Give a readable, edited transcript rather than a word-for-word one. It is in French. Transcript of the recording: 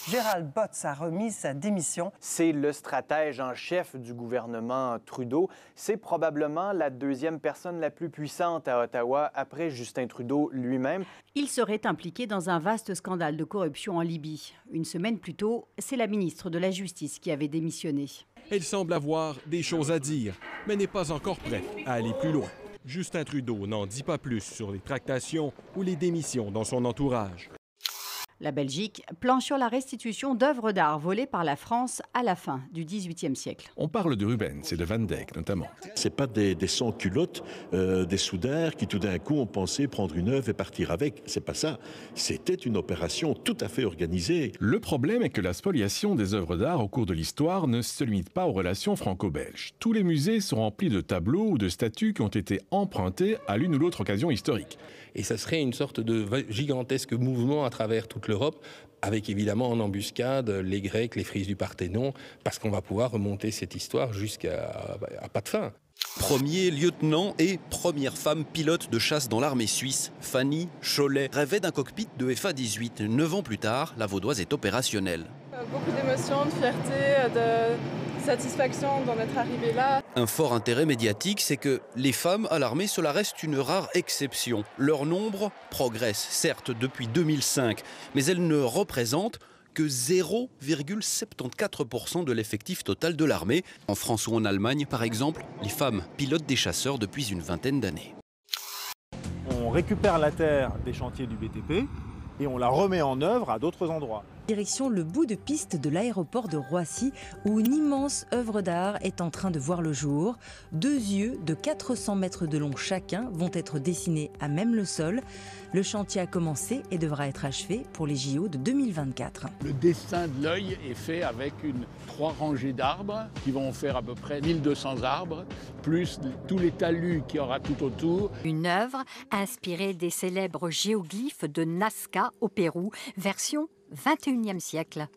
Gérald Botts a remis sa démission. C'est le stratège en chef du gouvernement Trudeau. C'est probablement la deuxième personne la plus puissante à Ottawa après Justin Trudeau lui-même. Il serait impliqué dans un vaste scandale de corruption en Libye. Une semaine plus tôt, c'est la ministre de la Justice qui avait démissionné. Elle semble avoir des choses à dire, mais n'est pas encore prête à aller plus loin. Justin Trudeau n'en dit pas plus sur les tractations ou les démissions dans son entourage. La Belgique planche sur la restitution d'œuvres d'art volées par la France à la fin du XVIIIe siècle. On parle de Rubens et de Van Dyck notamment. Ce n'est pas des sans-culottes, des soudards qui tout d'un coup ont pensé prendre une œuvre et partir avec. C'est pas ça. C'était une opération tout à fait organisée. Le problème est que la spoliation des œuvres d'art au cours de l'histoire ne se limite pas aux relations franco-belges. Tous les musées sont remplis de tableaux ou de statues qui ont été empruntés à l'une ou l'autre occasion historique. Et ça serait une sorte de gigantesque mouvement à travers toute l'Europe, avec évidemment en embuscade les Grecs, les frises du Parthénon, parce qu'on va pouvoir remonter cette histoire jusqu'à pas de fin. Premier lieutenant et première femme pilote de chasse dans l'armée suisse, Fanny Chollet rêvait d'un cockpit de FA-18. 9 ans plus tard, la Vaudoise est opérationnelle. Beaucoup d'émotions, de fierté, de satisfaction d'en être arrivée là. Un fort intérêt médiatique, c'est que les femmes à l'armée, cela reste une rare exception. Leur nombre progresse, certes, depuis 2005, mais elles ne représentent que 0,74% de l'effectif total de l'armée. En France ou en Allemagne, par exemple, les femmes pilotent des chasseurs depuis une vingtaine d'années. On récupère la terre des chantiers du BTP et on la remet en œuvre à d'autres endroits. Direction le bout de piste de l'aéroport de Roissy, où une immense œuvre d'art est en train de voir le jour. 2 yeux de 400 mètres de long chacun vont être dessinés à même le sol. Le chantier a commencé et devra être achevé pour les JO de 2024. Le dessin de l'œil est fait avec 3 rangées d'arbres qui vont faire à peu près 1200 arbres, plus tous les talus qu'il y aura tout autour. Une œuvre inspirée des célèbres géoglyphes de Nazca au Pérou, version 21e siècle.